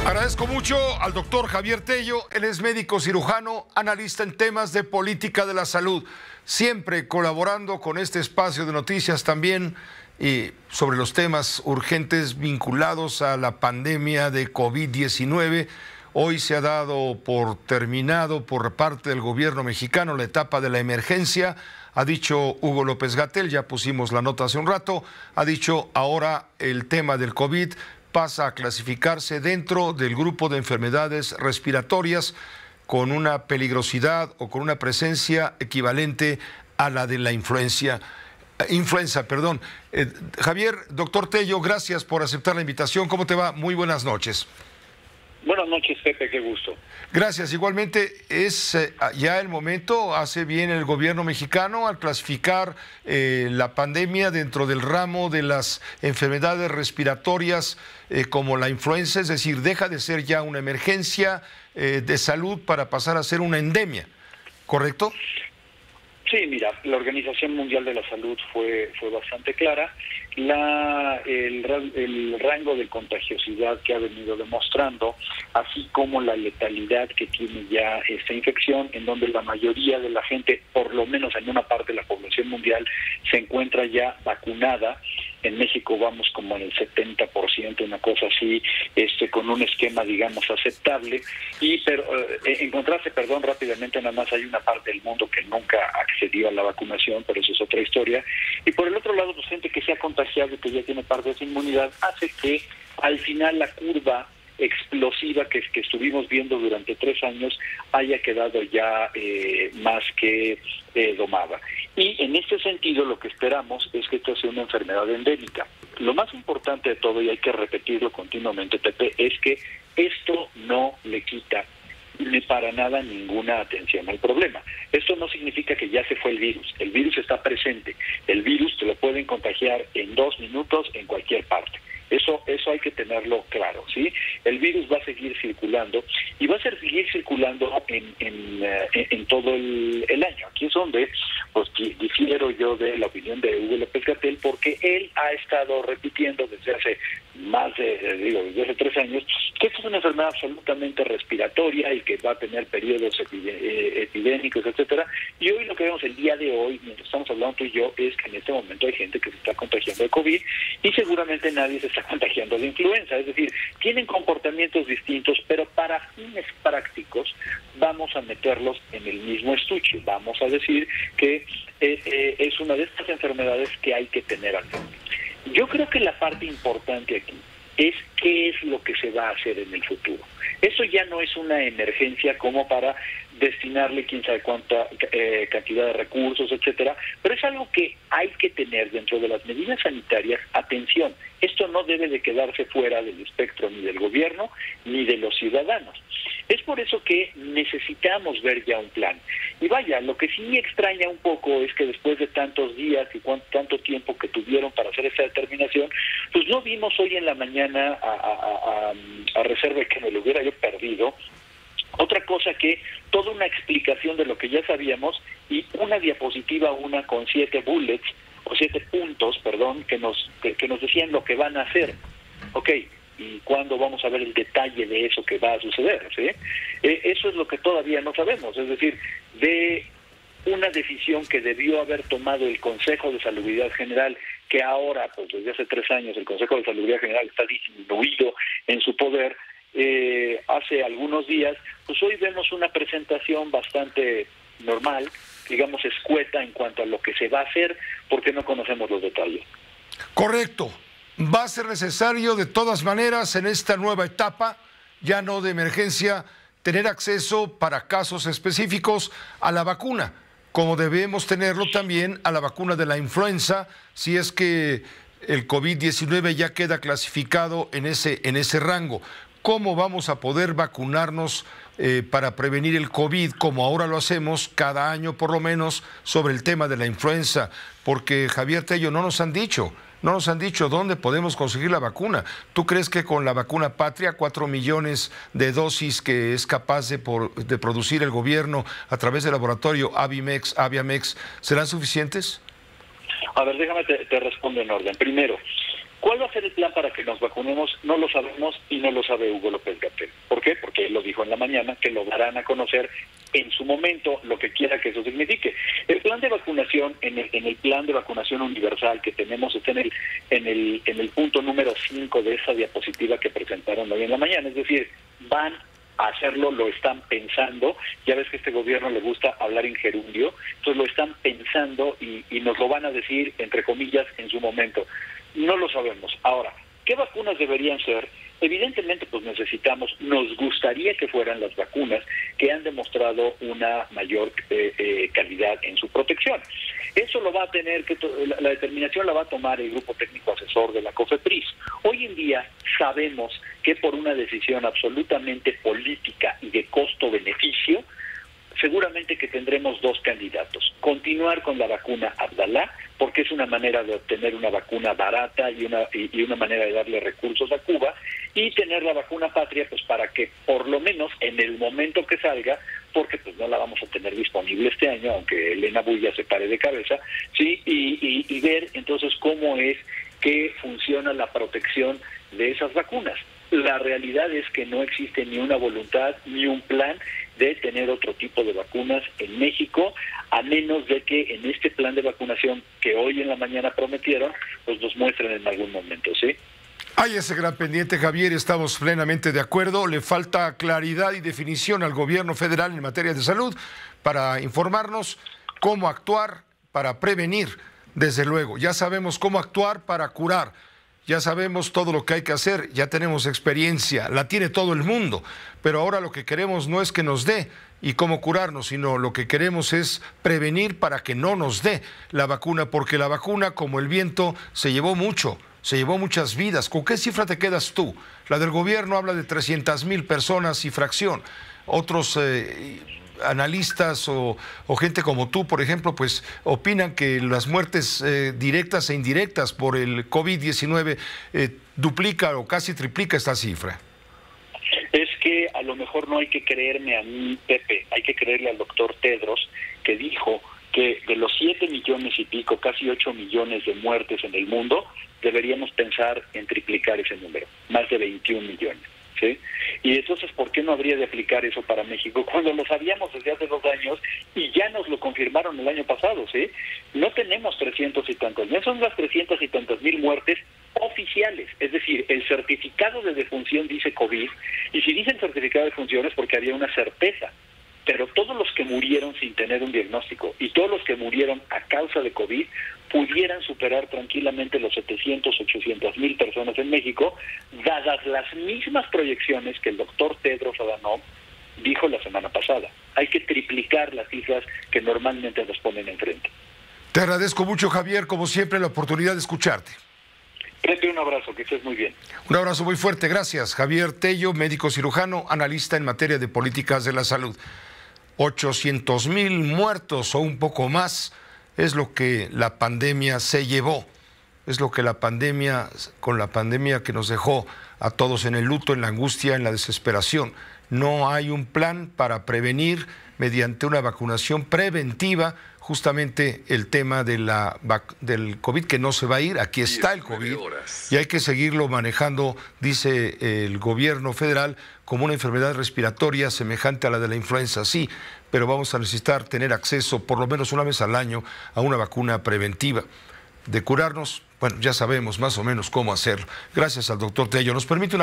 Agradezco mucho al doctor Javier Tello. Él es médico cirujano, analista en temas de política de la salud, siempre colaborando con este espacio de noticias también y sobre los temas urgentes vinculados a la pandemia de COVID-19. Hoy se ha dado por terminado por parte del gobierno mexicano la etapa de la emergencia. Ha dicho Hugo López-Gatell, ya pusimos la nota hace un rato, ha dicho ahora el tema del COVID pasa a clasificarse dentro del grupo de enfermedades respiratorias con una peligrosidad o con una presencia equivalente a la de la influenza. Javier, doctor Tello, gracias por aceptar la invitación. ¿Cómo te va? Muy buenas noches. Buenas noches, Pepe, qué gusto. Gracias. Igualmente, es ya el momento, hace bien el gobierno mexicano al clasificar la pandemia dentro del ramo de las enfermedades respiratorias como la influenza, es decir, deja de ser ya una emergencia de salud para pasar a ser una endemia, ¿correcto? Sí, mira, la Organización Mundial de la Salud fue bastante clara. El rango de contagiosidad que ha venido demostrando, así como la letalidad que tiene ya esta infección, en donde la mayoría de la gente, por lo menos en una parte de la población mundial, se encuentra ya vacunada. En México vamos como en el 70%, una cosa así, con un esquema, digamos, aceptable. Pero en contraste, rápidamente, nada más hay una parte del mundo que nunca accedió a la vacunación, pero eso es otra historia. Y por el otro lado, pues gente que se ha contagiado y que ya tiene parte de esa inmunidad, hace que al final la curva explosiva que estuvimos viendo durante 3 años haya quedado ya más que domada. Y en este sentido lo que esperamos es que esto sea una enfermedad endémica. Lo más importante de todo, y hay que repetirlo continuamente, Pepe, es que esto no le quita ni para nada ninguna atención al problema. Esto no significa que ya se fue el virus está presente. El virus te lo pueden contagiar en 2 minutos en cualquier parte. Eso hay que tenerlo claro, ¿sí? El virus va a seguir circulando y va a seguir circulando en todo el año. Aquí es donde pues difiero yo de la opinión de Hugo López-Gatell, porque él ha estado repitiendo desde hace desde hace 3 años, que esta es una enfermedad absolutamente respiratoria y que va a tener periodos epidémicos, etcétera. Y hoy lo que vemos el día de hoy, mientras estamos hablando tú y yo, es que en este momento hay gente que se está contagiando de COVID y seguramente nadie se está contagiando de influenza. Es decir, tienen comportamientos distintos, pero para fines prácticos vamos a meterlos en el mismo estuche. Vamos a decir que es una de estas enfermedades que hay que tener al frente. Yo creo que la parte importante aquí es qué es lo que se va a hacer en el futuro. Eso ya no es una emergencia como para destinarle quién sabe cuánta cantidad de recursos, etcétera, pero es algo que hay que tener dentro de las medidas sanitarias. Atención, esto no debe de quedarse fuera del espectro ni del gobierno ni de los ciudadanos. Es por eso que necesitamos ver ya un plan. Y vaya, lo que sí me extraña un poco es que después de tantos días y tanto tiempo que tuvieron para hacer esa determinación, pues no vimos hoy en la mañana, a reserva de que me lo hubiera yo perdido, otra cosa que toda una explicación de lo que ya sabíamos y una diapositiva, con 7 bullets, o 7 puntos, que nos decían lo que van a hacer. Ok, ¿y cuándo vamos a ver el detalle de eso que va a suceder? ¿Sí? Eso es lo que todavía no sabemos. Es decir, de una decisión que debió haber tomado el Consejo de Salubridad General, que ahora, pues desde hace 3 años, el Consejo de Salubridad General está disminuido en su poder. Hace algunos días, pues hoy vemos una presentación bastante normal, digamos escueta en cuanto a lo que se va a hacer, porque no conocemos los detalles. Correcto. Va a ser necesario de todas maneras en esta nueva etapa, ya no de emergencia, tener acceso para casos específicos a la vacuna, como debemos tenerlo también a la vacuna de la influenza, si es que el COVID-19 ya queda clasificado en ese rango. ¿Cómo vamos a poder vacunarnos para prevenir el COVID, como ahora lo hacemos cada año por lo menos, sobre el tema de la influenza? Porque, Javier Tello, no nos han dicho dónde podemos conseguir la vacuna. ¿Tú crees que con la vacuna Patria, 4 millones de dosis que es capaz de producir el gobierno a través del laboratorio Aviamex, serán suficientes? A ver, déjame te respondo en orden. Primero, ¿Cuál va a ser el plan para que nos vacunemos? No lo sabemos y no lo sabe Hugo López-Gatell. ¿Por qué? Porque él lo dijo en la mañana, que lo darán a conocer en su momento, lo que quiera que eso signifique. El plan de vacunación, en el plan de vacunación universal que tenemos, está en el punto número 5 de esa diapositiva que presentaron hoy en la mañana. Es decir, van a hacerlo, lo están pensando. Ya ves que a este gobierno le gusta hablar en gerundio, entonces lo están pensando y nos lo van a decir, entre comillas, en su momento. No lo sabemos. Ahora, ¿qué vacunas deberían ser? Evidentemente, pues nos gustaría que fueran las vacunas que han demostrado una mayor calidad en su protección. Eso lo va a tener la determinación la va a tomar el grupo técnico asesor de la COFEPRIS. Hoy en día sabemos que por una decisión absolutamente política y de costo-beneficio, seguramente que tendremos dos candidatos. Continuar con la vacuna Abdalá, porque es una manera de obtener una vacuna barata y una manera de darle recursos a Cuba, y tener la vacuna Patria, pues para que por lo menos en el momento que salga, porque pues no la vamos a tener disponible este año, aunque Elena Bulla se pare de cabeza, sí, y ver entonces cómo es que funciona la protección de esas vacunas. La realidad es que no existe ni una voluntad ni un plan de tener otro tipo de vacunas en México, a menos de que en este plan de vacunación que hoy en la mañana prometieron, pues nos muestren en algún momento, ¿sí? Hay ese gran pendiente, Javier, estamos plenamente de acuerdo. Le falta claridad y definición al gobierno federal en materia de salud para informarnos cómo actuar para prevenir, desde luego. Ya sabemos cómo actuar para curar. Ya sabemos todo lo que hay que hacer, ya tenemos experiencia, la tiene todo el mundo, pero ahora lo que queremos no es que nos dé y cómo curarnos, sino lo que queremos es prevenir para que no nos dé la vacuna, porque la vacuna, como el viento, se llevó mucho, se llevó muchas vidas. ¿Con qué cifra te quedas tú? La del gobierno habla de 300,000 personas y fracción. Otros analistas o gente como tú, por ejemplo, pues opinan que las muertes directas e indirectas por el COVID-19 duplica o casi triplica esta cifra. Es que a lo mejor no hay que creerme a mí, Pepe, hay que creerle al doctor Tedros, que dijo que de los 7 millones y pico, casi 8 millones de muertes en el mundo, deberíamos pensar en triplicar ese número, más de 21 millones. ¿Sí? Y entonces, ¿por qué no habría de aplicar eso para México cuando lo sabíamos desde hace 2 años y ya nos lo confirmaron el año pasado? ¿Sí? No tenemos 300 y tantos, no son las 300 y tantas mil muertes oficiales, es decir, el certificado de defunción dice COVID, y si dicen certificado de defunción es porque había una certeza, pero todos los que murieron sin tener un diagnóstico y todos los que murieron a causa de COVID pudieran superar tranquilamente los 700, 800 mil personas en México, dadas las mismas proyecciones que el doctor Tedros Adhanom dijo la semana pasada. Hay que triplicar las cifras que normalmente nos ponen enfrente. Te agradezco mucho, Javier, como siempre, la oportunidad de escucharte. Pepe, un abrazo, que estés muy bien. Un abrazo muy fuerte, gracias. Javier Tello, médico cirujano, analista en materia de políticas de la salud. 800,000 muertos o un poco más es lo que la pandemia se llevó, es lo que con la pandemia que nos dejó a todos en el luto, en la angustia, en la desesperación. No hay un plan para prevenir mediante una vacunación preventiva justamente el tema del COVID, que no se va a ir. Aquí está el COVID y hay que seguirlo manejando, dice el gobierno federal, como una enfermedad respiratoria semejante a la de la influenza. Sí, pero vamos a necesitar tener acceso por lo menos una vez al año a una vacuna preventiva. De curarnos, bueno, ya sabemos más o menos cómo hacerlo. Gracias al doctor Tello. Nos permite una